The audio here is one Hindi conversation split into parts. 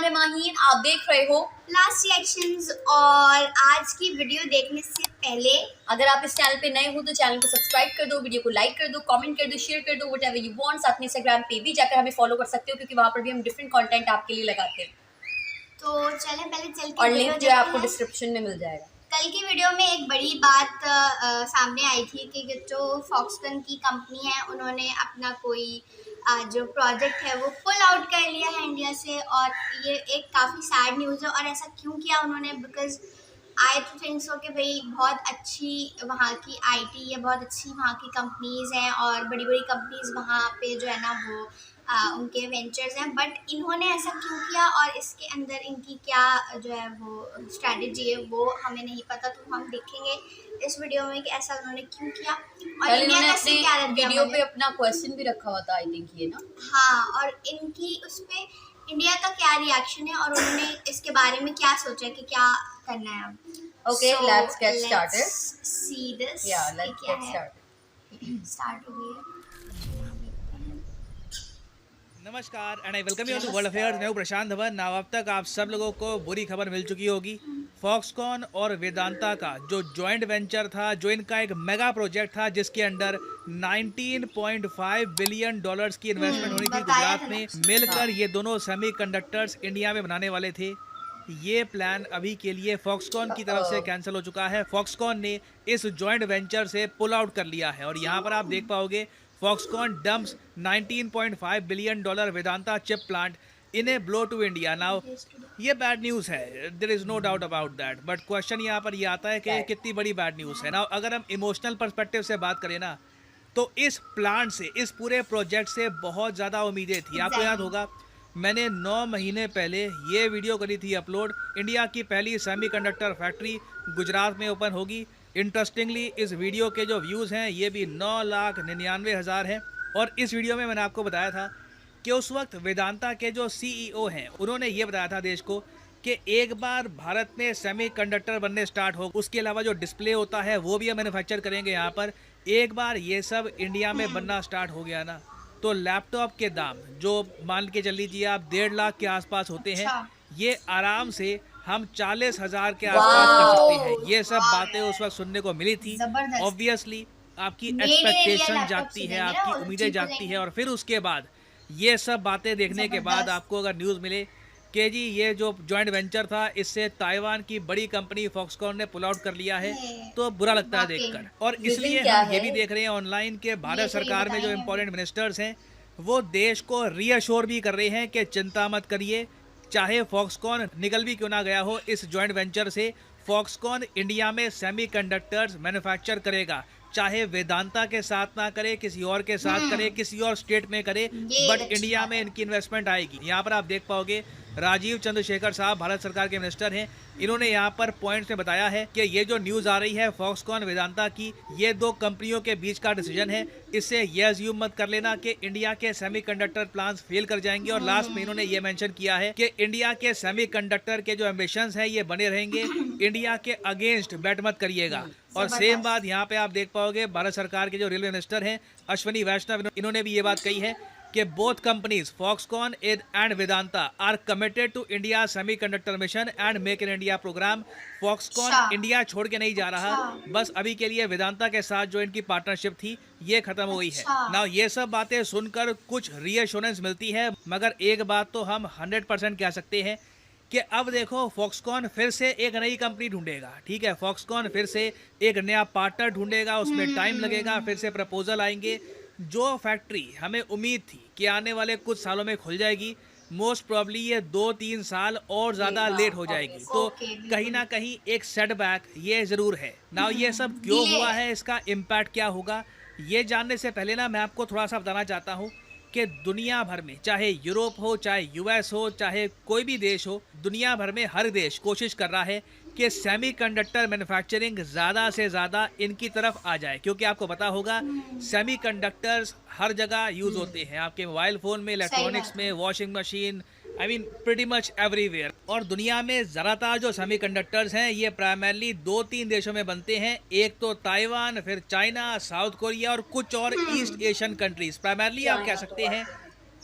है माहीन, आप देख रहे हो लास्ट रिएक्शंस। और आज की वीडियो देखने से पहले अगर आप इस चैनल पे नए हो तो चैनल को सब्सक्राइब कर दो, वीडियो को लाइक कर दो, कमेंट कर दो, शेयर कर दो, व्हाटएवर यू वांट। साथ में इंस्टाग्राम पे भी जाकर हमें फॉलो कर सकते हो क्योंकि वहाँ पर भी हम डिफरेंट कंटेंट आपके लिए लगाते हैं। तो चलें पहले चल के और वीडियो लिंक जो है आपको देखते हैं। डिस्क्रिप्शन में मिल जाएगा। कल की वीडियो में एक बड़ी बात सामने आई थी कि जो फॉक्सकॉन की कंपनी है उन्होंने अपना कोई जो प्रोजेक्ट है वो पुल आउट कर लिया है इंडिया से। और ये एक काफ़ी सैड न्यूज़ है। और ऐसा क्यों किया उन्होंने? बिकॉज आई तो थिंक सो कि भाई बहुत अच्छी वहाँ की आईटी है, बहुत अच्छी वहाँ की कंपनीज़ हैं और बड़ी बड़ी कंपनीज़ वहाँ पे जो है ना वो उनके वेंचर्स हैं। बट इन्होंने ऐसा क्यों किया और इसके अंदर इनकी क्या जो है वो स्ट्रैटेजी है वो हमें नहीं पता। तो हम देखेंगे इस वीडियो में कि ऐसा उन्होंने क्यों किया और कल इंडिया इन्होंने का अपने क्या वीडियो पे अपना क्वेश्चन भी रखा हुआ था, आई थिंक ये ना। हाँ, और इनकी उस पे इंडिया का क्या रिएक्शन है और उन्होंने इसके बारे में क्या सोचा कि क्या करना है अब। Okay, let's get started. See this. Yeah, let's get started. Start हो गई है। नमस्कार and I welcome you to world affairs. मैं हूं प्रशांत धवन। नाउ अब तक आप सब लोगों को बुरी खबर मिल चुकी होगी। फॉक्सकॉन और वेदांता का जो जॉइंट वेंचर था, जो इनका एक मेगा प्रोजेक्ट था जिसके अंडर 19.5 बिलियन डॉलर्स की इन्वेस्टमेंट होनी थी गुजरात में, मिलकर ये दोनों सेमीकंडक्टर्स इंडिया में बनाने वाले थे। ये प्लान अभी के लिए फॉक्सकॉन की तरफ से कैंसिल हो चुका है। फॉक्सकॉन ने इस जॉइंट वेंचर से पुल आउट कर लिया है और यहाँ पर आप देख पाओगे Foxconn dumps 19.5 billion dollar Vedanta chip plant in a blow to India. Now ये बैड न्यूज़ है, there is no doubt about that. But question यहाँ पर ये आता है कि कितनी बड़ी बैड न्यूज़ है। नाउ अगर हम इमोशनल पर्सपेक्टिव से बात करें ना, तो इस प्लांट से, इस पूरे प्रोजेक्ट से बहुत ज़्यादा उम्मीदें थी। आपको याद होगा मैंने 9 महीने पहले ये वीडियो करी थी अपलोड। इंडिया की पहली सेमीकंडक्टर फैक्ट्री गुजरात में ओपन होगी। इंटरेस्टिंगली इस वीडियो के जो व्यूज़ हैं ये भी 9,99,000 हैं। और इस वीडियो में मैंने आपको बताया था कि उस वक्त वेदांता के जो सीईओ हैं उन्होंने ये बताया था देश को कि एक बार भारत में सेमीकंडक्टर बनने स्टार्ट हो, उसके अलावा जो डिस्प्ले होता है वो भी हम मैन्युफैक्चर करेंगे यहाँ पर। एक बार ये सब इंडिया में बनना स्टार्ट हो गया ना, तो लैपटॉप के दाम जो मान के चल लीजिए आप 1.5 लाख के आसपास होते हैं, ये आराम से हम 40,000 के आसपास कर सकते हैं। ये सब बातें उस वक्त सुनने को मिली थी। ऑब्वियसली आपकी एक्सपेक्टेशन जागती है, आपकी उम्मीदें जागती है और फिर उसके बाद ये सब बातें देखने के बाद आपको अगर न्यूज़ मिले कि जी ये जो जॉइंट वेंचर था इससे ताइवान की बड़ी कंपनी फॉक्सकॉन ने पुल आउट कर लिया है, तो बुरा लगता है देखकर। और इसलिए हम ये भी देख रहे हैं ऑनलाइन के भारत सरकार में जो इम्पोर्टेंट मिनिस्टर्स हैं वो देश को रीअश्योर भी कर रहे हैं कि चिंता मत करिए, चाहे फॉक्सकॉन निकल भी क्यों ना गया हो इस जॉइंट वेंचर से, फॉक्सकॉन इंडिया में सेमीकंडक्टर्स मैन्युफैक्चर करेगा। चाहे वेदांता के साथ ना करे, किसी और के साथ करे, किसी और स्टेट में करे, बट इंडिया में इनकी इन्वेस्टमेंट आएगी। यहाँ पर आप देख पाओगे राजीव चंद्रशेखर साहब भारत सरकार के मिनिस्टर हैं, इन्होंने यहाँ पर पॉइंट्स में बताया है कि ये जो न्यूज़ आ रही है फॉक्सकॉन वेदांता की, ये दो कंपनियों के बीच का डिसीजन है। इससे ये अज्यूम मत कर लेना कि इंडिया के सेमीकंडक्टर प्लांट्स फेल कर जाएंगे। और लास्ट में इन्होंने ये मेंशन किया है कि इंडिया के सेमीकंडक्टर के जो एम्बिशंस हैं ये बने रहेंगे, इंडिया के अगेंस्ट बैट मत करिएगा। और सेम बात यहाँ पे आप देख पाओगे भारत सरकार के जो रेलवे मिनिस्टर हैं अश्विनी वैष्णव, इन्होंने भी ये बात कही है कि both companies Foxconn and Vedanta are committed to India semiconductor mission and make in India programme. Foxconn India छोड़ के नहीं जा रहा, बस अभी के लिए वेदांता के साथ जो इनकी पार्टनरशिप थी ये खत्म हो गई है। नाउ ये सब बातें सुनकर कुछ रीअश्योरेंस मिलती है, मगर एक बात तो हम 100% कह सकते हैं कि अब देखो फॉक्सकॉन फिर से एक नई कंपनी ढूंढेगा। ठीक है, फॉक्सकॉन फिर से एक नया पार्टनर ढूंढेगा, उसमें टाइम लगेगा, फिर से प्रपोजल आएंगे। जो फैक्ट्री हमें उम्मीद थी कि आने वाले कुछ सालों में खुल जाएगी, मोस्ट प्रॉब्ली ये 2-3 साल और ज़्यादा लेट हो जाएगी। तो कहीं ना कहीं एक सेटबैक ये ज़रूर है। नाउ ये सब क्यों हुआ है, इसका इम्पैक्ट क्या होगा, ये जानने से पहले ना मैं आपको थोड़ा सा बताना चाहता हूँ कि दुनिया भर में, चाहे यूरोप हो, चाहे यूएस हो, चाहे कोई भी देश हो, दुनिया भर में हर देश कोशिश कर रहा है कि सेमीकंडक्टर मैन्युफैक्चरिंग ज़्यादा से ज़्यादा इनकी तरफ आ जाए। क्योंकि आपको पता होगा सेमीकंडक्टर्स हर जगह यूज़ होते हैं, आपके मोबाइल फ़ोन में, इलेक्ट्रॉनिक्स में, washing machine, I mean pretty much everywhere. और दुनिया में ज़्यादातर जो सेमीकंडक्टर्स हैं ये प्राइमरली 2-3 देशों में बनते हैं। एक तो ताइवान, फिर चाइना, साउथ कोरिया और कुछ और ईस्ट एशियन कंट्रीज़। प्राइमरली आप कह सकते हैं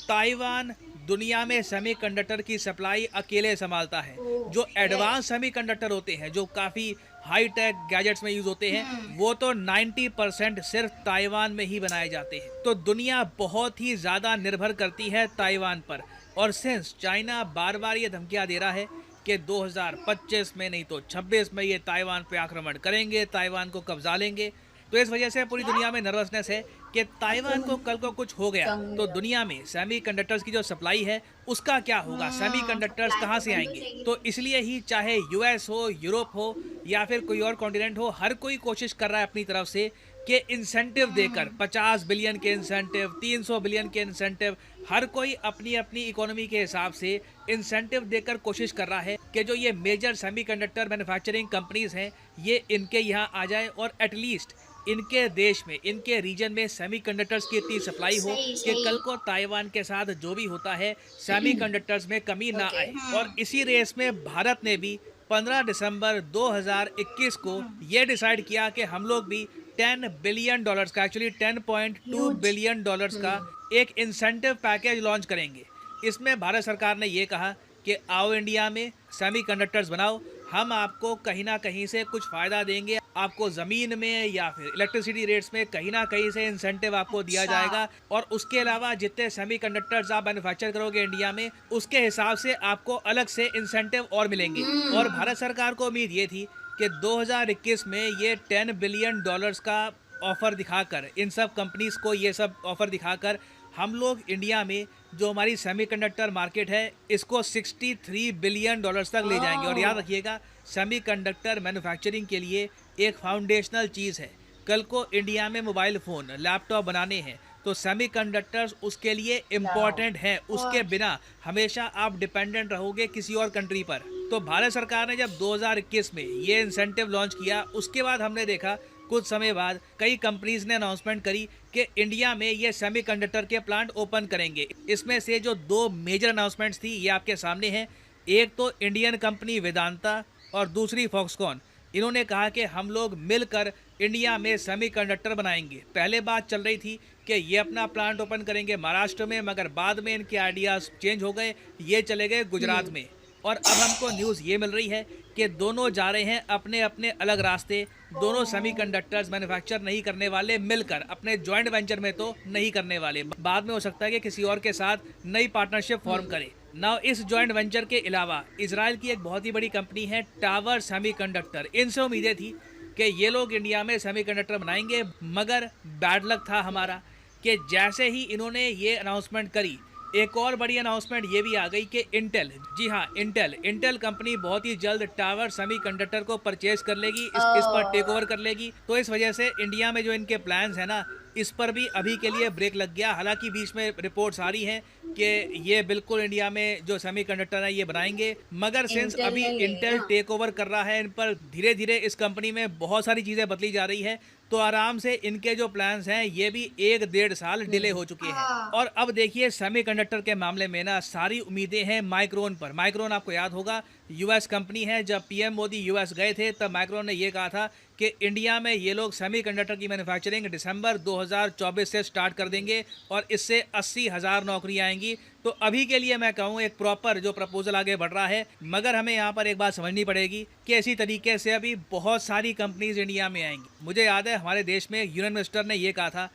ताइवान दुनिया में सेमीकंडक्टर की सप्लाई अकेले संभालता है। जो एडवांस सेमीकंडक्टर होते हैं, जो काफ़ी हाई टेक गैजेट्स में यूज होते हैं, वो तो 90% सिर्फ ताइवान में ही बनाए जाते हैं। तो दुनिया बहुत ही ज़्यादा निर्भर करती है ताइवान पर। और सिंस चाइना बार बार ये धमकियाँ दे रहा है कि 2025 में नहीं तो 26 में ये ताइवान पे आक्रमण करेंगे, ताइवान को कब्जा लेंगे, तो इस वजह से पूरी दुनिया में नर्वसनेस है कि ताइवान को कल को कुछ हो गया तो दुनिया में सेमीकंडक्टर्स की जो सप्लाई है उसका क्या होगा, सेमीकंडक्टर्स कहाँ से आएंगे। तो इसलिए ही चाहे यूएस हो, यूरोप हो या फिर कोई और कॉन्टिनेंट हो, हर कोई कोशिश कर रहा है अपनी तरफ से कि इंसेंटिव देकर 50 बिलियन के इंसेंटिव, 300 बिलियन के इंसेंटिव, हर कोई अपनी अपनी इकोनॉमी के हिसाब से इंसेंटिव देकर कोशिश कर रहा है कि जो ये मेजर सेमीकंडक्टर मैन्युफैक्चरिंग कंपनीज हैं ये इनके यहाँ आ जाए और एटलीस्ट इनके देश में, इनके रीजन में सेमीकंडक्टर्स की इतनी सप्लाई हो कि कल को ताइवान के साथ जो भी होता है सेमीकंडक्टर्स में कमी ना आए। और इसी रेस में भारत ने भी 15 दिसंबर 2021 को ये डिसाइड किया कि हम लोग भी $10 बिलियन का, एक्चुअली $10.2 बिलियन का एक इंसेंटिव पैकेज लॉन्च करेंगे। इसमें भारत सरकार ने ये कहा कि आओ इंडिया में सेमीकंडक्टर्स बनाओ, हम आपको कहीं ना कहीं से कुछ फ़ायदा देंगे, आपको ज़मीन में या फिर इलेक्ट्रिसिटी रेट्स में कहीं ना कहीं से इंसेंटिव आपको दिया जाएगा। और उसके अलावा जितने सेमीकंडक्टर्स आप मैन्युफैक्चर करोगे इंडिया में, उसके हिसाब से आपको अलग से इंसेंटिव और मिलेंगे। और भारत सरकार को उम्मीद ये थी कि 2021 में ये $10 बिलियन का ऑफ़र दिखाकर, इन सब कंपनीज़ को ये सब ऑफ़र दिखाकर हम लोग इंडिया में जो हमारी सेमीकंडक्टर मार्केट है इसको $63 बिलियन तक ले जाएंगे। और याद रखिएगा, सेमीकंडक्टर मैन्युफैक्चरिंग के लिए एक फाउंडेशनल चीज़ है। कल को इंडिया में मोबाइल फ़ोन, लैपटॉप बनाने हैं तो सेमीकंडक्टर्स उसके लिए इम्पॉर्टेंट हैं। उसके बिना हमेशा आप डिपेंडेंट रहोगे किसी और कंट्री पर। तो भारत सरकार ने जब 2021 में ये इंसेंटिव लॉन्च किया, उसके बाद हमने देखा कुछ समय बाद कई कंपनीज ने अनाउंसमेंट करी कि इंडिया में ये सेमीकंडक्टर के प्लांट ओपन करेंगे। इसमें से जो 2 मेजर अनाउंसमेंट्स थी ये आपके सामने हैं। एक तो इंडियन कंपनी वेदांता और दूसरी फॉक्सकॉन। इन्होंने कहा कि हम लोग मिलकर इंडिया में सेमीकंडक्टर बनाएंगे। पहले बात चल रही थी कि ये अपना प्लांट ओपन करेंगे महाराष्ट्र में, मगर बाद में इनके आइडियाज़ चेंज हो गए, ये चले गए गुजरात में। और अब हमको न्यूज़ ये मिल रही है कि दोनों जा रहे हैं अपने अपने अलग रास्ते। दोनों सेमीकंडक्टर्स मैन्युफैक्चर नहीं करने वाले, मिलकर अपने जॉइंट वेंचर में तो नहीं करने वाले। बाद में हो सकता है कि किसी और के साथ नई पार्टनरशिप फॉर्म करें। नाउ इस जॉइंट वेंचर के अलावा इजराइल की एक बहुत ही बड़ी कंपनी है टावर सेमीकंडक्टर। इनसे उम्मीदें थी कि ये लोग इंडिया में सेमीकंडक्टर बनाएंगे, मगर बैड लक था हमारा कि जैसे ही इन्होंने ये अनाउंसमेंट करी, एक और बड़ी अनाउंसमेंट ये भी आ गई कि इंटेल, जी हाँ इंटेल कंपनी बहुत ही जल्द टावर सेमीकंडक्टर को परचेज कर लेगी, इस पर टेक ओवर कर लेगी। तो इस वजह से इंडिया में जो इनके प्लान्स हैं ना, इस पर भी अभी के लिए ब्रेक लग गया। हालांकि बीच में रिपोर्ट्स आ रही हैं कि ये बिल्कुल इंडिया में जो सेमीकंडक्टर है ये बनाएंगे, मगर सिंस अभी इंटेल टेक ओवर कर रहा है इन पर, धीरे धीरे इस कंपनी में बहुत सारी चीज़ें बदली जा रही है। तो आराम से इनके जो प्लान्स हैं ये भी 1-1.5 साल डिले हो चुके हैं। और अब देखिए सेमीकंडक्टर के मामले में ना सारी उम्मीदें हैं माइक्रोन पर। माइक्रोन आपको याद होगा यूएस कंपनी है। जब पीएम मोदी यूएस गए थे तब माइक्रोन ने ये कहा था कि इंडिया में ये लोग सेमीकंडक्टर की मैन्युफैक्चरिंग दिसंबर 2024 से स्टार्ट कर देंगे और इससे 80,000 नौकरियाँ आएंगी। तो अभी के लिए मैं कहूँ एक प्रॉपर जो प्रपोजल आगे बढ़ रहा है, मगर हमें यहाँ पर एक बात समझनी पड़ेगी कि इसी तरीके से अभी बहुत सारी कंपनीज इंडिया में आएंगी। मुझे याद है हमारे देश में यूनियन मिनिस्टर ने ये कहा था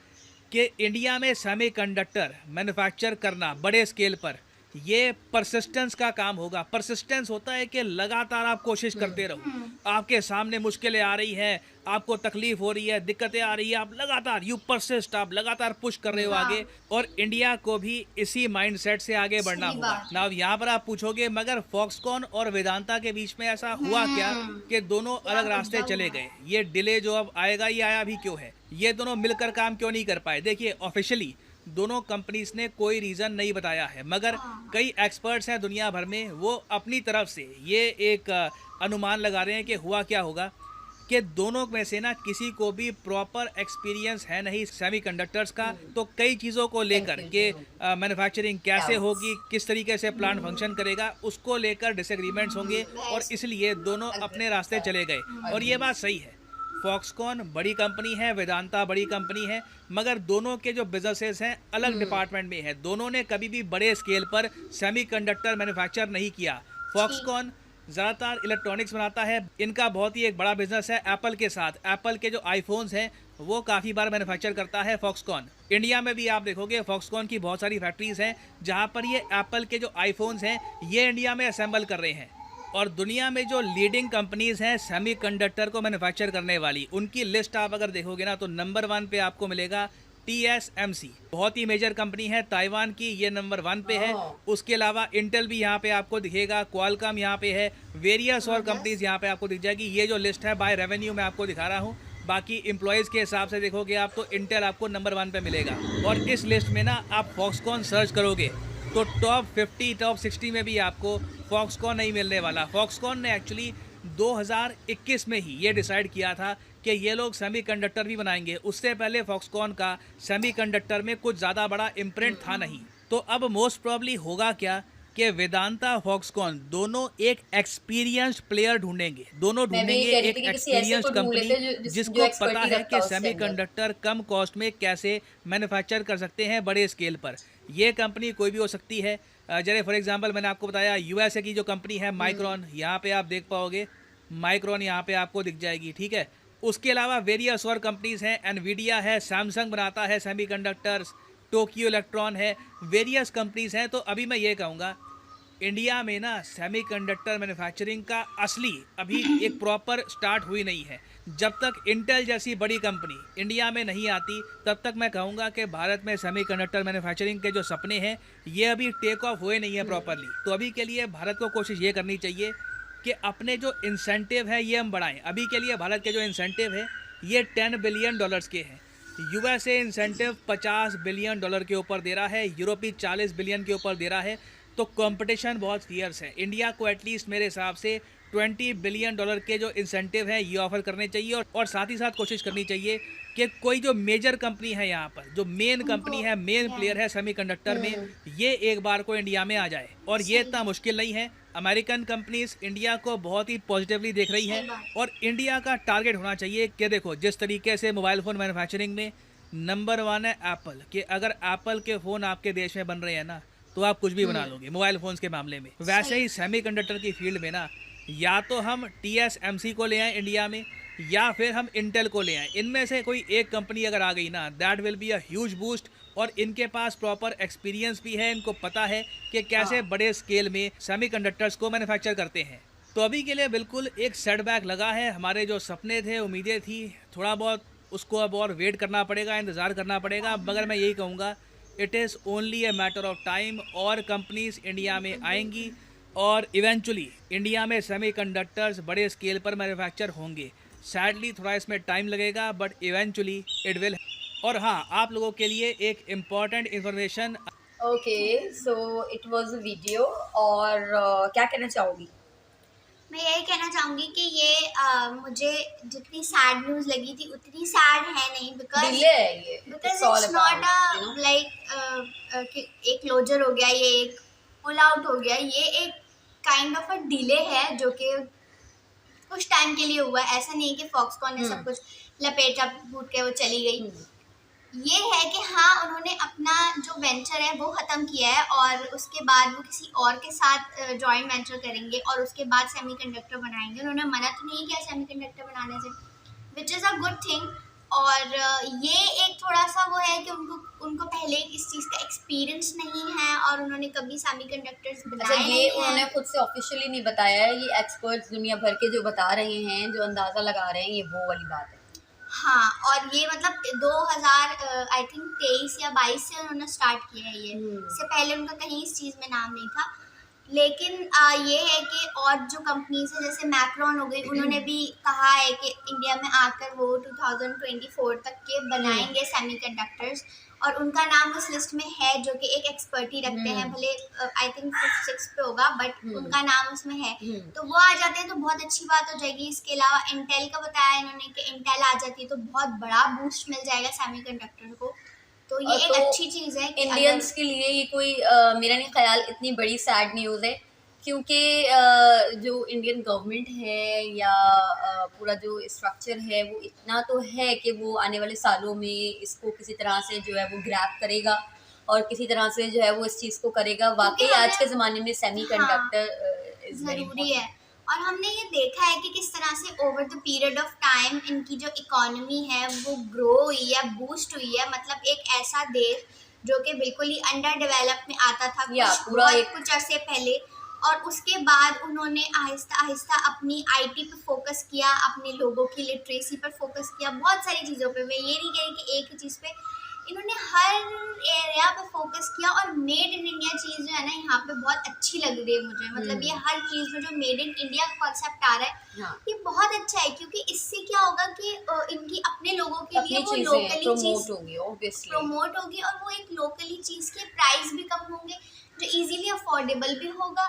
कि इंडिया में सेमीकंडक्टर मैन्युफैक्चर करना बड़े स्केल पर ये परसिस्टेंस का काम होगा। परसिस्टेंस होता है कि लगातार आप कोशिश करते रहो। आपके सामने मुश्किलें आ रही हैं, आपको तकलीफ हो रही है, दिक्कतें आ रही है, आप लगातार यू परसिस्ट, आप लगातार पुश कर रहे हो आगे। और इंडिया को भी इसी माइंडसेट से आगे बढ़ना होगा ना। अब यहाँ पर आप पूछोगे मगर फॉक्सकॉन और वेदांता के बीच में ऐसा हुआ क्या कि दोनों अलग रास्ते चले गए? ये डिले जो अब आएगा ये आया भी क्यों है? ये दोनों मिलकर काम क्यों नहीं कर पाए? देखिए ऑफिशियली दोनों कंपनीज ने कोई रीज़न नहीं बताया है, मगर कई एक्सपर्ट्स हैं दुनिया भर में, वो अपनी तरफ से ये एक अनुमान लगा रहे हैं कि हुआ क्या होगा कि दोनों में से ना किसी को भी प्रॉपर एक्सपीरियंस है नहीं सेमीकंडक्टर्स का। तो कई चीज़ों को लेकर के मैन्युफैक्चरिंग कैसे होगी, किस तरीके से प्लांट फंक्शन करेगा, उसको लेकर डिसएग्रीमेंट्स होंगे और इसलिए दोनों अपने रास्ते चले गए। और ये बात सही है, फॉक्सकॉन बड़ी कंपनी है, वेदांता बड़ी कंपनी है, मगर दोनों के जो बिजनेसेस हैं अलग डिपार्टमेंट में है। दोनों ने कभी भी बड़े स्केल पर सेमीकंडक्टर मैन्युफैक्चर नहीं किया। फॉक्सकॉन ज़्यादातर इलेक्ट्रॉनिक्स बनाता है। इनका बहुत ही एक बड़ा बिजनेस है एप्पल के साथ। एप्पल के जो आईफोन्स हैं वो काफ़ी बार मैन्युफैक्चर करता है फॉक्सकॉन। इंडिया में भी आप देखोगे फॉक्सकॉन की बहुत सारी फैक्ट्रीज हैं जहाँ पर ये एप्पल के जो आईफोन्स हैं ये इंडिया में असेंबल कर रहे हैं। और दुनिया में जो लीडिंग कंपनीज हैं सेमीकंडक्टर को मैन्युफैक्चर करने वाली, उनकी लिस्ट आप अगर देखोगे ना तो नंबर 1 पे आपको मिलेगा TSMC, बहुत ही मेजर कंपनी है ताइवान की, ये नंबर 1 पे है। उसके अलावा इंटेल भी यहाँ पे आपको दिखेगा, क्वालकॉम यहाँ पे है, वेरियस और कंपनीज यहाँ पे आपको दिख जाएगी। ये जो लिस्ट है बाय रेवेन्यू मैं आपको दिखा रहा हूँ। बाकी एम्प्लॉयज़ के हिसाब से देखोगे आप तो इंटेल आपको नंबर 1 पे मिलेगा। और इस लिस्ट में ना आप फॉक्सकॉन सर्च करोगे तो टॉप 50 टॉप 60 में भी आपको फॉक्सकॉन नहीं मिलने वाला। फॉक्सकॉन ने एक्चुअली 2021 में ही ये डिसाइड किया था कि ये लोग सेमीकंडक्टर भी बनाएंगे। उससे पहले फॉक्सकॉन का सेमीकंडक्टर में कुछ ज़्यादा बड़ा इम्प्रिंट था नहीं। तो अब मोस्ट प्रॉब्ली होगा क्या कि वेदांता फॉक्सकॉन दोनों एक एक्सपीरियंस्ड प्लेयर ढूंढेंगे। दोनों मैं भी ढूंढेंगे कह रही एक थी कि किसी ऐसे एक्सपीरियंस्ड को ढूंढ लेते कंपनी जो जिसको पता एक्सपर्टीज है रखता कि हो उसके अंदर। सेमीकंडक्टर कम कॉस्ट में कैसे मैन्युफैक्चर कर सकते हैं बड़े स्केल पर। ये कंपनी कोई भी हो सकती है। जैसे फॉर एग्जांपल मैंने आपको बताया USA की जो कंपनी है माइक्रोन, यहाँ पे आप देख पाओगे माइक्रोन यहाँ पे आपको दिख जाएगी, ठीक है। उसके अलावा वेरियस और कंपनीज हैं, एनवीडिया है, सैमसंग बनाता है सेमीकंडक्टर्स, टोक्यो इलेक्ट्रॉन है, वेरियस कंपनीज हैं। तो अभी मैं ये कहूँगा इंडिया में ना सेमीकंडक्टर मैन्युफैक्चरिंग का असली अभी एक प्रॉपर स्टार्ट हुई नहीं है। जब तक इंटेल जैसी बड़ी कंपनी इंडिया में नहीं आती तब तक मैं कहूँगा कि भारत में सेमीकंडक्टर मैन्युफैक्चरिंग के जो सपने हैं ये अभी टेक ऑफ हुए नहीं है प्रॉपरली। तो अभी के लिए भारत को कोशिश ये करनी चाहिए कि अपने जो इंसेंटिव है ये हम बढ़ाएं। अभी के लिए भारत के जो इंसेंटिव है ये $10 बिलियन के हैं। USA इंसेंटिव $50 बिलियन के ऊपर दे रहा है, यूरोपी 40 बिलियन के ऊपर दे रहा है। तो कंपटीशन बहुत फियर्स है। इंडिया को एटलीस्ट मेरे हिसाब से $20 बिलियन के जो इंसेंटिव है ये ऑफर करने चाहिए। और साथ ही साथ कोशिश करनी चाहिए कि कोई जो मेजर कंपनी है यहाँ पर, जो मेन कंपनी है, मेन प्लेयर है सेमीकंडक्टर में, ये एक बार को इंडिया में आ जाए। और ये इतना मुश्किल नहीं है। अमेरिकन कंपनीज इंडिया को बहुत ही पॉजिटिवली देख रही हैं और इंडिया का टारगेट होना चाहिए कि देखो जिस तरीके से मोबाइल फ़ोन मैन्युफैक्चरिंग में नंबर 1 है एप्पल, कि अगर एप्पल के फ़ोन आपके देश में बन रहे हैं ना तो आप कुछ भी बना लोगे मोबाइल फ़ोन्स के मामले में। वैसे ही सेमीकंडक्टर की फील्ड में ना या तो हम TSMC को ले आएँ इंडिया में या फिर हम इंटेल को ले आएँ। इनमें से कोई एक कंपनी अगर आ गई ना that will be a huge boost. और इनके पास प्रॉपर एक्सपीरियंस भी है, इनको पता है कि कैसे बड़े स्केल में सेमीकंडक्टर्स को मैन्युफैक्चर करते हैं। तो अभी के लिए बिल्कुल एक सेटबैक लगा है। हमारे जो सपने थे, उम्मीदें थी, थोड़ा बहुत उसको अब और वेट करना पड़ेगा, इंतज़ार करना पड़ेगा। मगर मैं यही कहूँगा it is only a matter of time और कंपनीज इंडिया में आएंगी और इवेंचुअली इंडिया में सेमीकंडक्टर्स बड़े स्केल पर मैन्युफैक्चर होंगे। सैडली थोड़ा इसमें टाइम लगेगा बट इवेंचुअली इट विल। और हाँ, आप लोगों के लिए एक important information. Okay, so it was a video. और क्या कहना चाहोगी? मैं यही कहना चाहूँगी कि ये मुझे जितनी सैड न्यूज़ लगी थी उतनी सैड है नहीं, बिकॉज डिले है ये, because it's not a like एक क्लोजर हो गया, ये एक पुल आउट हो गया, ये एक काइंड ऑफ अ डिले है जो कि कुछ टाइम के लिए हुआ है। ऐसा नहीं कि फॉक्सकॉन ने सब कुछ लपेटा फूट के वो चली गई। ये है कि हाँ, उन्होंने अपना जो वेंचर है वो ख़त्म किया है और उसके बाद वो किसी और के साथ जॉइंट वेंचर करेंगे और उसके बाद सेमीकंडक्टर बनाएंगे। उन्होंने मना तो नहीं किया सेमीकंडक्टर बनाने से, which is a good thing. और ये एक थोड़ा सा वो है कि उनको पहले इस चीज़ का एक्सपीरियंस नहीं है और उन्होंने कभी सेमीकंडक्टर्स बनाए नहीं ये हैं। उन्होंने खुद से ऑफिशियली नहीं बताया है, ये एक्सपर्ट्स दुनिया भर के जो बता रहे हैं, जो अंदाज़ा लगा रहे हैं, ये वो वाली बात है। हाँ, और ये मतलब 2000 आई थिंक 23 या 22 से उन्होंने स्टार्ट किया है ये। इससे पहले उनका कहीं इस चीज़ में नाम नहीं था। लेकिन ये है कि और जो कंपनीज है जैसे मैक्रॉन हो गई, उन्होंने भी कहा है कि इंडिया में आकर वो 2024 तक के बनाएंगे सेमीकंडक्टर्स और उनका नाम उस लिस्ट में है जो कि एक एक्सपर्टी रखते हैं, भले आई थिंक 5-6 पे होगा बट उनका नाम उसमें है। तो वो आ जाते हैं तो बहुत अच्छी बात हो जाएगी। इसके अलावा इंटेल का बताया इन्होंने कि इंटेल आ जाती है तो बहुत बड़ा बूस्ट मिल जाएगा सेमीकंडक्टर को। तो ये एक तो अच्छी चीज़ है कि इंडियंस के लिए ये कोई मेरा नहीं ख्याल इतनी बड़ी सैड न्यूज़ है क्योंकि जो इंडियन गवर्नमेंट है या पूरा जो स्ट्रक्चर है वो इतना तो है कि वो आने वाले सालों में इसको किसी तरह से जो है वो ग्रैब करेगा और किसी तरह से जो है वो इस चीज़ को करेगा। वाकई आज के ज़माने में सेमीकंडक्टर इज़ वेरी ज़रूरी है। और हमने ये देखा है कि किस तरह से over the period of time इनकी जो इकोनॉमी है वो ग्रो हुई है, बूस्ट हुई है। मतलब एक ऐसा देश जो कि बिल्कुल ही अंडर डेवलप में आता था कुछ अरसे पहले, और उसके बाद उन्होंने आहिस्ता आहिस्ता अपनी आईटी पे फोकस किया, अपने लोगों की लिटरेसी पर फोकस किया, बहुत सारी चीज़ों पे। मैं ये नहीं कह रही कि एक ही चीज़ पे, इन्होंने हर एरिया पे फोकस किया। और मेड इन इंडिया चीज़ जो है ना यहाँ पे बहुत अच्छी लग रही है मुझे। मतलब ये हर चीज़ में जो मेड इन इंडिया कॉन्सेप्ट आ रहा है ये बहुत अच्छा है, क्योंकि इससे क्या होगा कि इनकी अपने लोगों के लिए वो लोकली चीज़ प्रमोट होगी और वो एक लोकली चीज़ के प्राइस भी कम होंगे जो इजीली अफोर्डेबल भी होगा,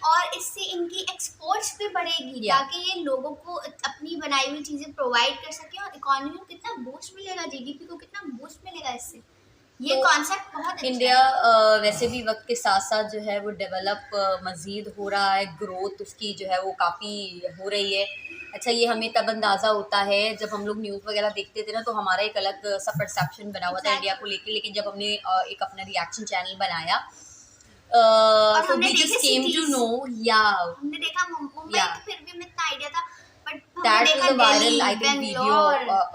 और इससे इनकी एक्सपोर्ट्स भी बढ़ेगी ताकि ये लोगों को अपनी बनाई हुई चीज़ें प्रोवाइड कर सके। और इकोनॉमी को कितना बूस्ट मिलेगा, जीडीपी को कितना बूस्ट मिलेगा इससे। ये तो कॉन्सेप्ट बहुत अच्छा इंडिया वैसे भी वक्त के साथ साथ जो है वो डेवलप मज़ीद हो रहा है, ग्रोथ उसकी जो है वो काफ़ी हो रही है। अच्छा, ये हमें तब अंदाज़ा होता है जब हम लोग न्यूज़ वगैरह देखते थे ना, तो हमारा एक अलग सा परसेप्शन बना हुआ था इंडिया को लेके। लेकिन जब हमने एक अपना रिएक्शन चैनल बनाया so we just came to know, हमने देखा मुंबई तो फिर भी हमें इतना आइडिया था, but that was a viral I think video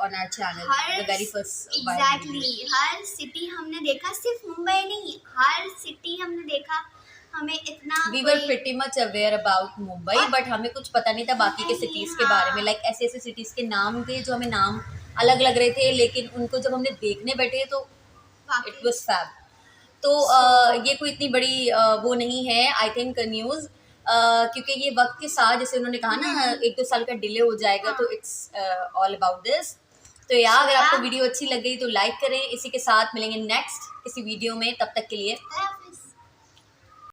on our channel, the very first viral video. Her city हमने देखा, सिर्फ मुंबई नहीं, हर सिटी हमने देखा। हमें इतना We were pretty much aware about Mumbai, but हमें कुछ पता नहीं था बाकी के सिटीज़ के बारे में। लाइक ऐसे ऐसे सिटीज़ के नाम थे जो हमें नाम अलग लग रहे थे, लेकिन उनको जब हमने देखने बैठे तो इट वाज फैब। तो ये कोई इतनी बड़ी वो नहीं है आई थिंक न्यूज़, क्योंकि ये वक्त के साथ जैसे उन्होंने कहा ना 1-2 साल का डिले हो जाएगा, तो इट्स ऑल अबाउट दिस। तो अगर आपको वीडियो अच्छी लग गई तो लाइक करें। इसी के साथ मिलेंगे नेक्स्ट किसी वीडियो में, तब तक के लिए